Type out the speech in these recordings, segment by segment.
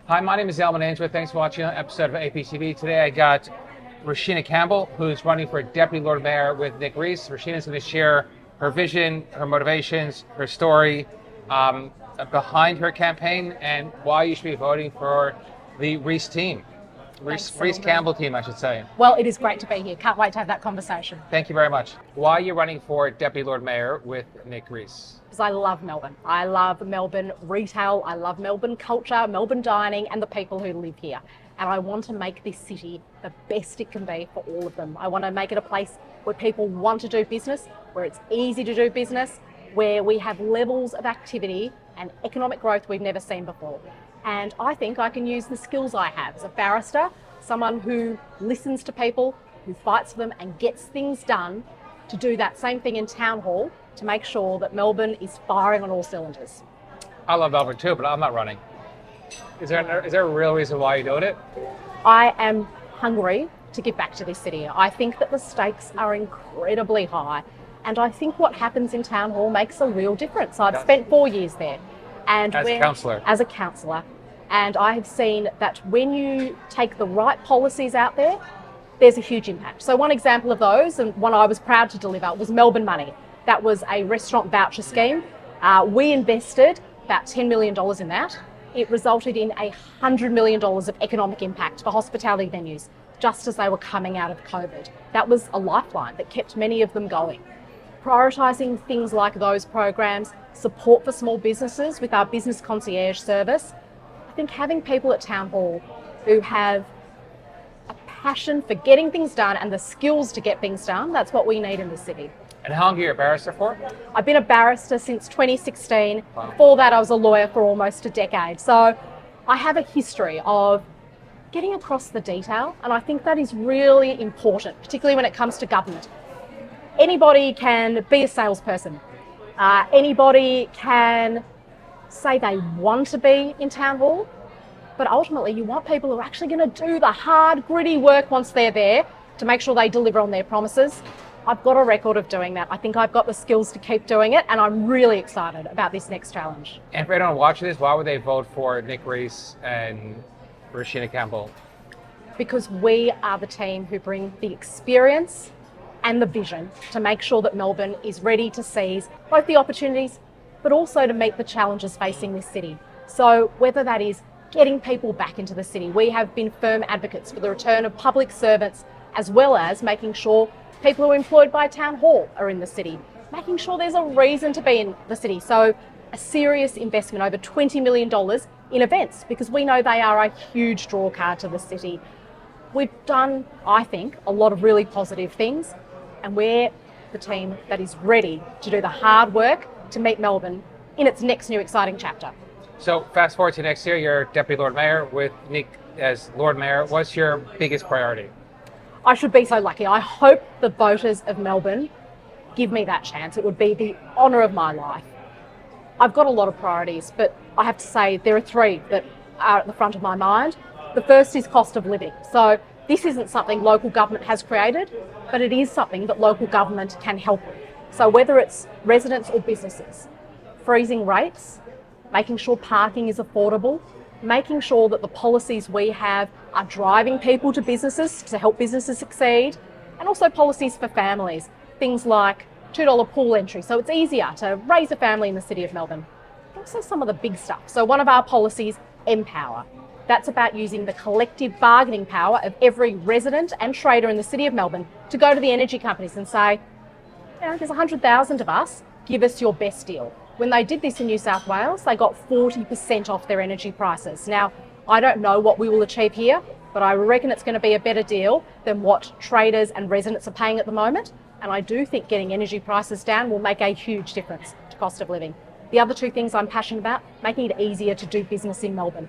Hi, my name is Alvin Ainsworth. Thanks for watching an episode of APTV. Today I got Roshena Campbell, who's running for Deputy Lord Mayor with Nick Rees. Roshena's going to share her vision, her motivations, her story behind her campaign, and why you should be voting for the Rees team. Rees Campbell team, I should say. Well, it is great to be here. Can't wait to have that conversation. Thank you very much. Why are you running for Deputy Lord Mayor with Nick Rees? Because I love Melbourne. I love Melbourne retail. I love Melbourne culture, Melbourne dining, and the people who live here. And I want to make this city the best it can be for all of them. I want to make it a place where people want to do business, where it's easy to do business, where we have levels of activity and economic growth we've never seen before. And I think I can use the skills I have as a barrister, someone who listens to people, who fights for them and gets things done, to do that same thing in Town Hall to make sure that Melbourne is firing on all cylinders. I love Melbourne too, but I'm not running. Is there a real reason why you're doing it? I am hungry to give back to this city. I think that the stakes are incredibly high, and I think what happens in Town Hall makes a real difference. I've spent 4 years there. And as a councillor. And I have seen that when you take the right policies out there, there's a huge impact. So one example of those, and one I was proud to deliver, was Melbourne Money. That was a restaurant voucher scheme. We invested about $10 million in that. It resulted in $100 million of economic impact for hospitality venues, just as they were coming out of COVID. That was a lifeline that kept many of them going. Prioritising things like those programs, support for small businesses with our business concierge service. I think having people at Town Hall who have a passion for getting things done and the skills to get things done, that's what we need in the city. And how long are you a barrister for? I've been a barrister since 2016. Wow. Before that, I was a lawyer for almost a decade. So I have a history of getting across the detail, and I think that is really important, particularly when it comes to government. Anybody can be a salesperson. Anybody can say they want to be in Town Hall, but ultimately you want people who are actually going to do the hard, gritty work once they're there to make sure they deliver on their promises. I've got a record of doing that. I think I've got the skills to keep doing it, and I'm really excited about this next challenge. And for anyone watching this, why would they vote for Nick Rees and Roshena Campbell? Because we are the team who bring the experience and the vision to make sure that Melbourne is ready to seize both the opportunities, but also to meet the challenges facing this city. So whether that is getting people back into the city, we have been firm advocates for the return of public servants, as well as making sure people who are employed by Town Hall are in the city, making sure there's a reason to be in the city. So a serious investment, over $20 million in events, because we know they are a huge draw card to the city. We've done, I think, a lot of really positive things, and we're the team that is ready to do the hard work to meet Melbourne in its next new exciting chapter. So fast forward to next year, you're Deputy Lord Mayor with Nick as Lord Mayor. What's your biggest priority? I should be so lucky. I hope the voters of Melbourne give me that chance. It would be the honour of my life. I've got a lot of priorities, but I have to say there are three that are at the front of my mind. The first is cost of living. So this isn't something local government has created, but it is something that local government can help with. So whether it's residents or businesses, freezing rates, making sure parking is affordable, making sure that the policies we have are driving people to businesses to help businesses succeed, and also policies for families, things like $2 pool entry, so it's easier to raise a family in the City of Melbourne. Also some of the big stuff. So one of our policies, Empower. That's about using the collective bargaining power of every resident and trader in the City of Melbourne to go to the energy companies and say, there's 100,000 of us, give us your best deal. When they did this in New South Wales, they got 40% off their energy prices. Now, I don't know what we will achieve here, but I reckon it's going to be a better deal than what traders and residents are paying at the moment. And I do think getting energy prices down will make a huge difference to cost of living. The other two things I'm passionate about, making it easier to do business in Melbourne.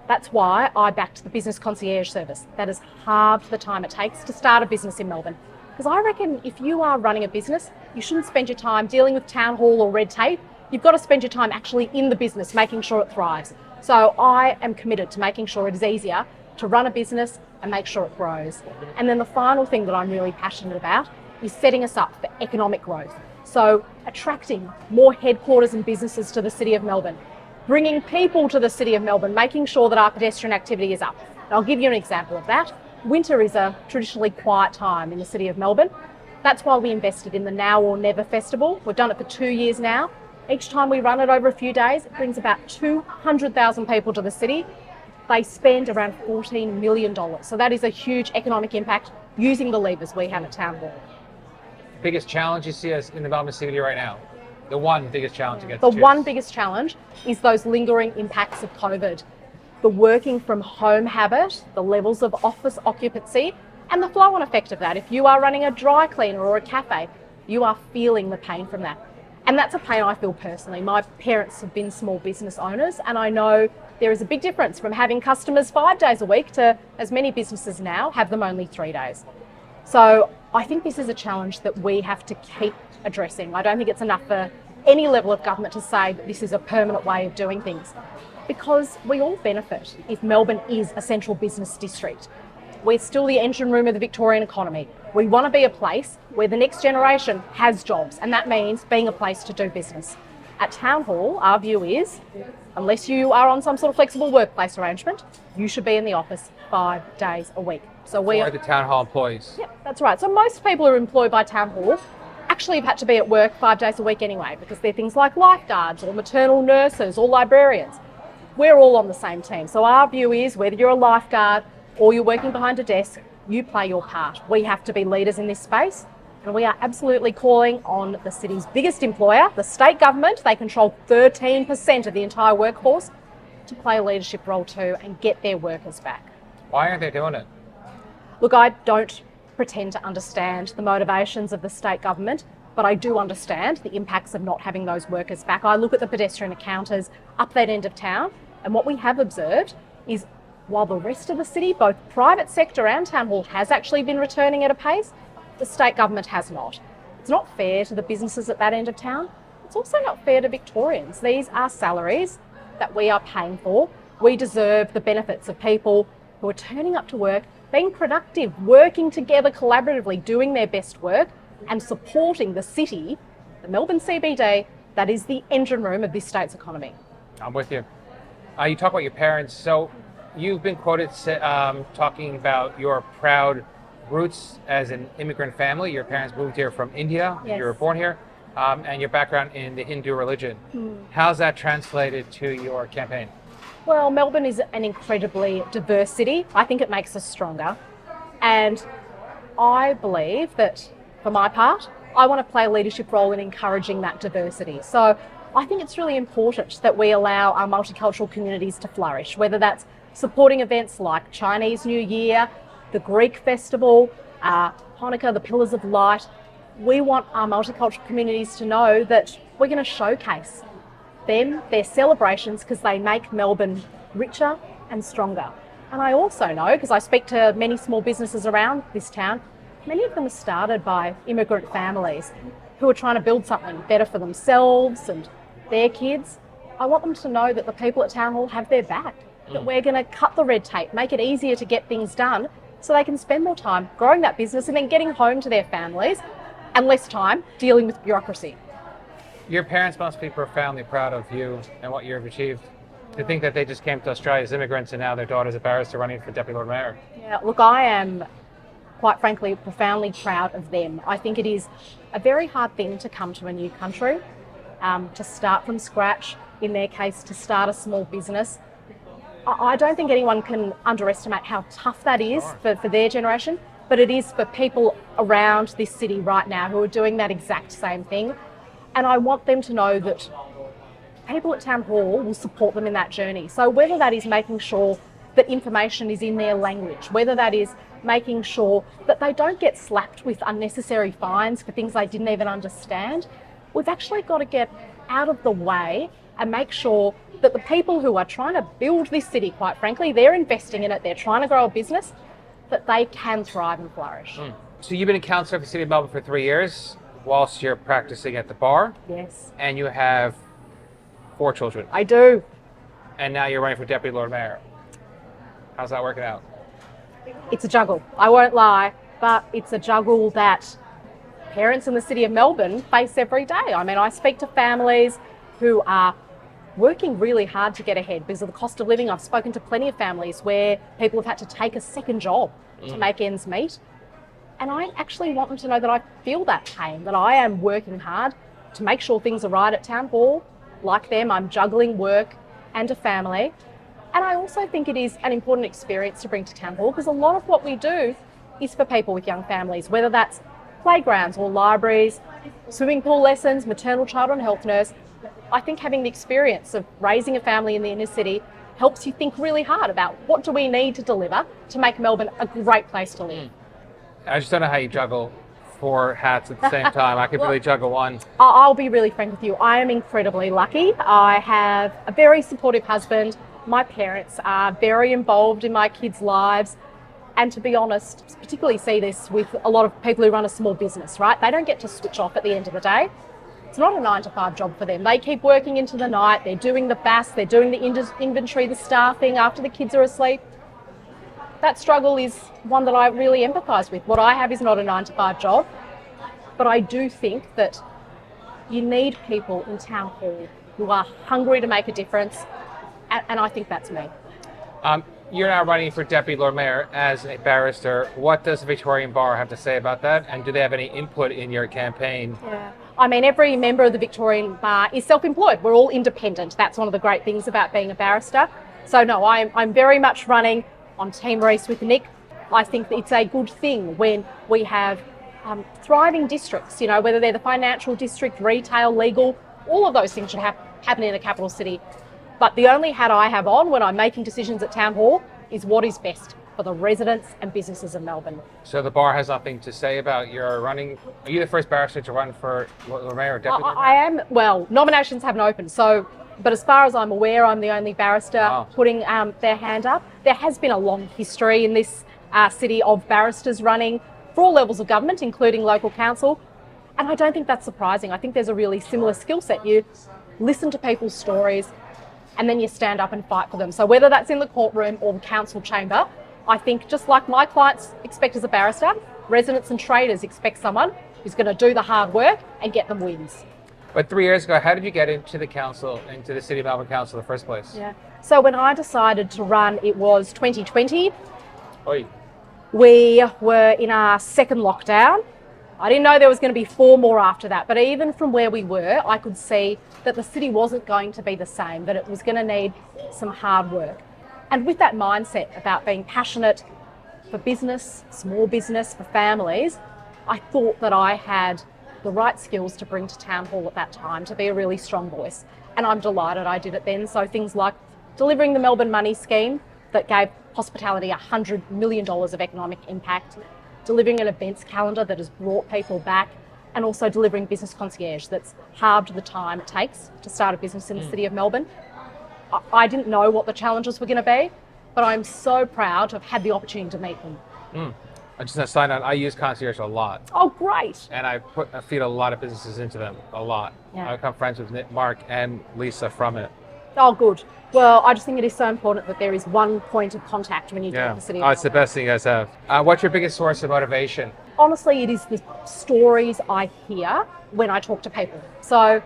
That's why I backed the business concierge service. That has halved the time it takes to start a business in Melbourne. Because I reckon if you are running a business, you shouldn't spend your time dealing with Town Hall or red tape. You've got to spend your time actually in the business, making sure it thrives. So I am committed to making sure it is easier to run a business and make sure it grows. And then the final thing that I'm really passionate about is setting us up for economic growth. So attracting more headquarters and businesses to the City of Melbourne, bringing people to the City of Melbourne, making sure that our pedestrian activity is up. And I'll give you an example of that. Winter is a traditionally quiet time in the City of Melbourne. That's why we invested in the Now or Never Festival. We've done it for 2 years now. Each time we run it over a few days, it brings about 200,000 people to the city. They spend around $14 million. So that is a huge economic impact using the levers we have at Town Hall. Biggest challenge you see as in the Melbourne CBD right now? The one biggest challenge you get The to one choose. biggest challenge is those lingering impacts of COVID. The working from home habit, the levels of office occupancy, and the flow-on effect of that. If you are running a dry cleaner or a cafe, you are feeling the pain from that. And that's a pain I feel personally. My parents have been small business owners, and I know there is a big difference from having customers 5 days a week to, as many businesses now, have them only 3 days. So I think this is a challenge that we have to keep addressing. I don't think it's enough for any level of government to say that this is a permanent way of doing things, because we all benefit if Melbourne is a central business district. We're still the engine room of the Victorian economy. We want to be a place where the next generation has jobs, and that means being a place to do business. At Town Hall, our view is, unless you are on some sort of flexible workplace arrangement, you should be in the office 5 days a week. So we Or the town hall employees. Yep, that's right. So most people who are employed by Town Hall actually have had to be at work 5 days a week anyway, because they're things like lifeguards or maternal nurses or librarians. We're all on the same team. So our view is, whether you're a lifeguard or you're working behind a desk, you play your part. We have to be leaders in this space, and we are absolutely calling on the city's biggest employer, the state government. They control 13% of the entire workforce, to play a leadership role too and get their workers back. Why aren't they doing it? Look, I don't pretend to understand the motivations of the state government, but I do understand the impacts of not having those workers back. I look at the pedestrian encounters up that end of town, and what we have observed is, while the rest of the city, both private sector and Town Hall, has actually been returning at a pace, the state government has not. It's not fair to the businesses at that end of town. It's also not fair to Victorians. These are salaries that we are paying for. We deserve the benefits of people who are turning up to work, being productive, working together collaboratively, doing their best work, and supporting the city, the Melbourne CBD, that is the engine room of this state's economy. I'm with you. You talk about your parents. So you've been quoted talking about your proud roots as an immigrant family. Your parents moved here from India. Yes. You were born here, and your background in the Hindu religion. How's that translated to your campaign? Well, Melbourne is an incredibly diverse city. I think it makes us stronger. And I believe that, for my part, I want to play a leadership role in encouraging that diversity. So I think it's really important that we allow our multicultural communities to flourish, whether that's supporting events like Chinese New Year, the Greek festival, Hanukkah, the Pillars of Light. We want our multicultural communities to know that we're going to showcase them, their celebrations, because they make Melbourne richer and stronger. And I also know, because I speak to many small businesses around this town, many of them are started by immigrant families who are trying to build something better for themselves and their kids. I want them to know that the people at Town Hall have their back, that we're going to cut the red tape, make it easier to get things done so they can spend more time growing that business and then getting home to their families, and less time dealing with bureaucracy. Your parents must be profoundly proud of you and what you've achieved. To think that they just came to Australia as immigrants and now their daughter's a barrister running for Deputy Lord Mayor. Yeah, look, I am, quite frankly, profoundly proud of them. I think it is a very hard thing to come to a new country, to start from scratch, in their case, to start a small business. I don't think anyone can underestimate how tough that is for their generation, but it is for people around this city right now who are doing that exact same thing. And I want them to know that people at Town Hall will support them in that journey. So whether that is making sure that information is in their language, whether that is making sure that they don't get slapped with unnecessary fines for things they didn't even understand, we've actually got to get out of the way and make sure that the people who are trying to build this city, quite frankly, they're investing in it, they're trying to grow a business, that they can thrive and flourish. So you've been a councillor for the City of Melbourne for 3 years, whilst you're practicing at the bar, Yes, and you have 4 children, I do. and now you're running for Deputy Lord Mayor. How's that working out? It's a juggle, I won't lie, but it's a juggle that parents in the City of Melbourne face every day. I mean, I speak to families who are working really hard to get ahead because of the cost of living. I've spoken to plenty of families where people have had to take a second job to make ends meet. And I actually want them to know that I feel that pain, that I am working hard to make sure things are right at Town Hall. Like them, I'm juggling work and a family. And I also think it is an important experience to bring to Town Hall because a lot of what we do is for people with young families, whether that's playgrounds or libraries, swimming pool lessons, maternal child and health nurse. I think having the experience of raising a family in the inner city helps you think really hard about what do we need to deliver to make Melbourne a great place to live. I just don't know how you juggle 4 hats at the same time. I could really juggle one. I'll be really frank with you. I am incredibly lucky. I have a very supportive husband. My parents are very involved in my kids' lives. And to be honest, particularly see this with a lot of people who run a small business, right? They don't get to switch off at the end of the day. It's not a 9-to-5 job for them. They keep working into the night. They're doing the BAS, they're doing the inventory, the staffing after the kids are asleep. That struggle is one that I really empathise with. What I have is not a 9-to-5 job, but I do think that you need people in Town Hall who are hungry to make a difference, and I think that's me. You're now running for Deputy Lord Mayor as a barrister. What does the Victorian Bar have to say about that? And do they have any input in your campaign? Yeah. I mean, every member of the Victorian Bar is self-employed. We're all independent. That's one of the great things about being a barrister. So no, I'm very much running on Team Reece with Nick. I think that it's a good thing when we have thriving districts, you know, whether they're the financial district, retail, legal, all of those things should happen in a capital city. But the only hat I have on when I'm making decisions at Town Hall is what is best for the residents and businesses of Melbourne. So the bar has nothing to say about your running. Are you the first barrister to run for Lord Mayor or Deputy Lord Mayor? I am. Well, nominations haven't opened, but as far as I'm aware, I'm the only barrister putting their hand up. There has been a long history in this city of barristers running for all levels of government, including local council. And I don't think that's surprising. I think there's a really similar skill set. You listen to people's stories and then you stand up and fight for them. So whether that's in the courtroom or the council chamber, I think just like my clients expect as a barrister, residents and traders expect someone who's going to do the hard work and get them wins. But 3 years ago, how did you get into the council, into the City of Melbourne Council in the first place? Yeah. So when I decided to run, it was 2020. Oi. We were in our second lockdown. I didn't know there was going to be 4 more after that, but even from where we were, I could see that the city wasn't going to be the same, that it was going to need some hard work. And with that mindset about being passionate for business, small business, for families, I thought that I had the right skills to bring to Town Hall at that time to be a really strong voice. And I'm delighted I did it then. So things like delivering the Melbourne Money Scheme that gave hospitality $100 million of economic impact, delivering an events calendar that has brought people back, and also delivering business concierge that's halved the time it takes to start a business in the City of Melbourne. I didn't know what the challenges were going to be, but I'm so proud to have had the opportunity to meet them. I just want to sign on. I use concierge a lot. Oh, great. And I feed a lot of businesses into them, a lot. Yeah. I become friends with Mark and Lisa from it. Oh, good. Well, I just think it is so important that there is one point of contact when you do the City of Melbourne. It's the best thing you guys have. What's your biggest source of motivation? Honestly, it is the stories I hear when I talk to people. So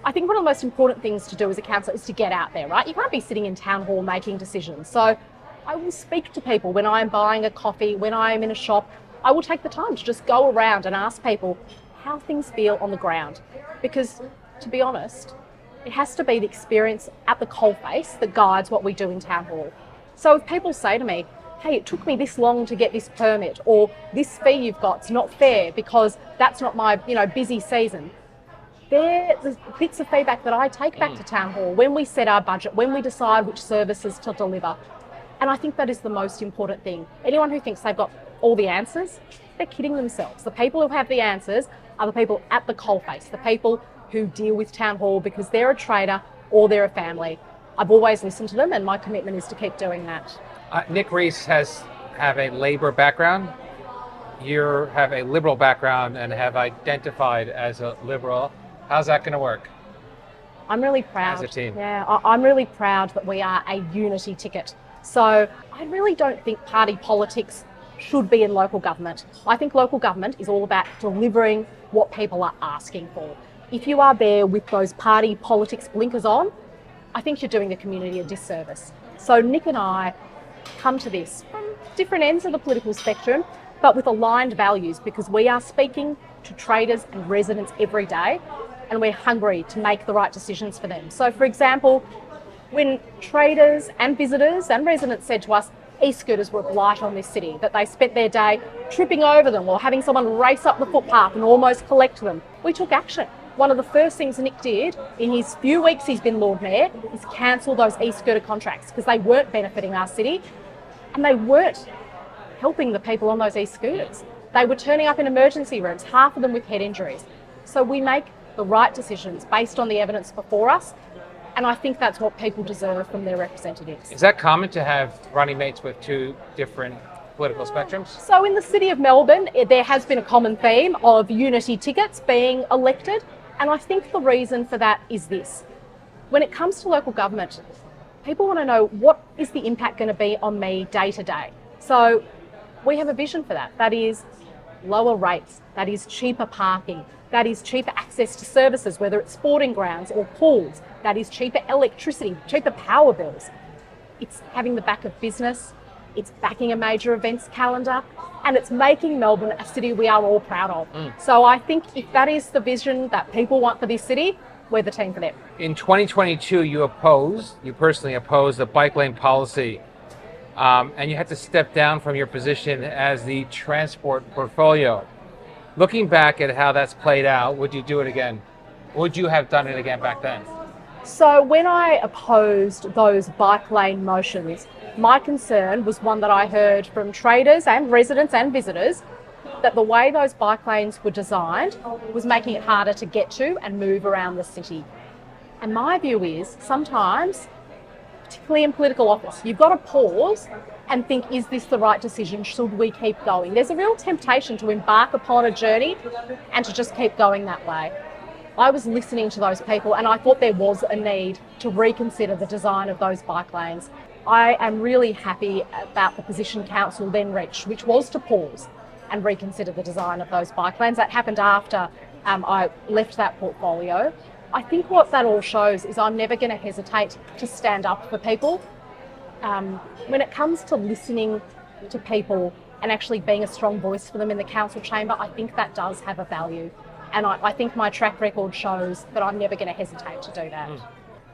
I think one of the most important things to do as a councillor is to get out there, right? You can't be sitting in Town Hall making decisions. So I will speak to people when I'm buying a coffee, when I'm in a shop. I will take the time to just go around and ask people how things feel on the ground. Because, to be honest, it has to be the experience at the coalface that guides what we do in Town Hall. So if people say to me, hey, it took me this long to get this permit, or this fee you've got's not fair because that's not my busy season, they're the bits of feedback that I take back to Town Hall when we set our budget, when we decide which services to deliver. And I think that is the most important thing. Anyone who thinks they've got all the answers, they're kidding themselves. The people who have the answers are the people at the coalface, the people who deal with Town Hall because they're a trader or they're a family. I've always listened to them and my commitment is to keep doing that. Nick Reece have a Labour background. You have a Liberal background and have identified as a Liberal. How's that going to work? I'm really proud. As a team. Yeah, I'm really proud that we are a unity ticket. So I really don't think party politics should be in local government. I think local government is all about delivering what people are asking for. If you are there with those party politics blinkers on, I think you're doing the community a disservice. So Nick and I come to this from different ends of the political spectrum, but with aligned values, because we are speaking to traders and residents every day, and we're hungry to make the right decisions for them. So for example, when traders and visitors and residents said to us, e-scooters were a blight on this city, that they spent their day tripping over them or having someone race up the footpath and almost collect them, we took action. One of the first things Nick did in his few weeks he's been Lord Mayor is cancel those e-scooter contracts because they weren't benefiting our city and they weren't helping the people on those e-scooters. They were turning up in emergency rooms, half of them with head injuries. So we make the right decisions based on the evidence before us, and I think that's what people deserve from their representatives. Is that common to have running mates with two different political spectrums? So in the City of Melbourne, there has been a common theme of unity tickets being elected, and I think the reason for that is this. When it comes to local government, people want to know, what is the impact going to be on me day to day? So we have a vision for that. That is lower rates, that is cheaper parking, that is cheaper access to services, whether it's sporting grounds or pools, that is cheaper electricity, cheaper power bills. It's having the back of business, it's backing a major events calendar, and it's making Melbourne a city we are all proud of. So I think if that is the vision that people want for this city, we're the team for them. In 2022, you personally opposed the bike lane policy, and you had to step down from your position as the transport portfolio. Looking back at how that's played out, would you do it again? Would you have done it again back then? So when I opposed those bike lane motions, my concern was one that I heard from traders and residents and visitors, that the way those bike lanes were designed was making it harder to get to and move around the city. And my view is sometimes, particularly in political office, you've got to pause and think, is this the right decision? Should we keep going? There's a real temptation to embark upon a journey and to just keep going that way. I was listening to those people and I thought there was a need to reconsider the design of those bike lanes. I am really happy about the position Council then reached, which was to pause and reconsider the design of those bike lanes. That happened after I left that portfolio. I think what that all shows is I'm never going to hesitate to stand up for people. When it comes to listening to people and actually being a strong voice for them in the council chamber, I think that does have a value. And I think my track record shows that I'm never going to hesitate to do that.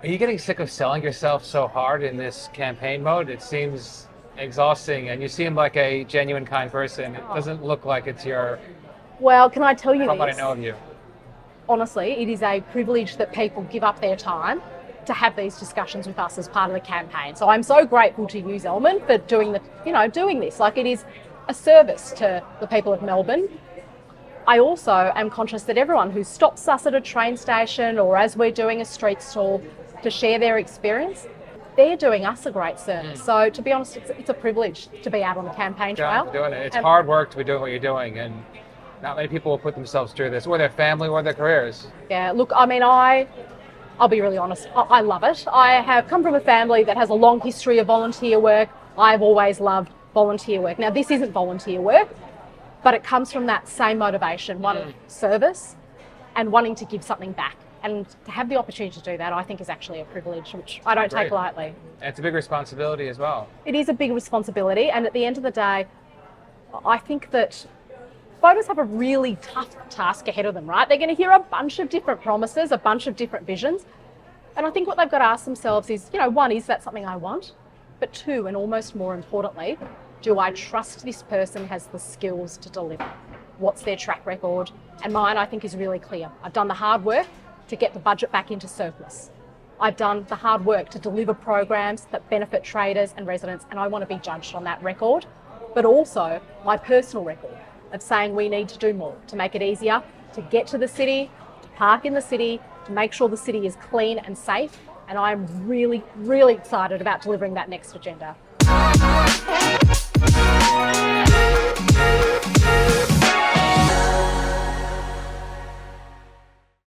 Are you getting sick of selling yourself so hard in this campaign mode? It seems exhausting, and you seem like a genuine, kind person. It doesn't look like it's your... Well, can I tell you from this? what I know of you. Honestly, it is a privilege that people give up their time to have these discussions with us as part of the campaign. So I'm so grateful to you, Zelman, for doing this. Like, it is a service to the people of Melbourne. I also am conscious that everyone who stops us at a train station or as we're doing a street stall to share their experience, they're doing us a great service. So to be honest, it's a privilege to be out on the campaign trail. Doing it. It's hard work to be doing what you're doing, and not many people will put themselves through this, or their family, or their careers. Yeah, look, I mean, I'll be really honest, I love it. I have come from a family that has a long history of volunteer work. I've always loved volunteer work. Now, this isn't volunteer work, but it comes from that same motivation, one of service and wanting to give something back. And to have the opportunity to do that, I think, is actually a privilege, which I don't take lightly. And it's a big responsibility as well. It is a big responsibility. And at the end of the day, I think that voters have a really tough task ahead of them, right? They're going to hear a bunch of different promises, a bunch of different visions. And I think what they've got to ask themselves is, one, is that something I want? But two, and almost more importantly, do I trust this person has the skills to deliver? What's their track record? And mine, I think, is really clear. I've done the hard work to get the budget back into surplus. I've done the hard work to deliver programs that benefit traders and residents, and I want to be judged on that record, but also my personal record of saying we need to do more to make it easier to get to the city, to park in the city, to make sure the city is clean and safe. And I'm really, really excited about delivering that next agenda.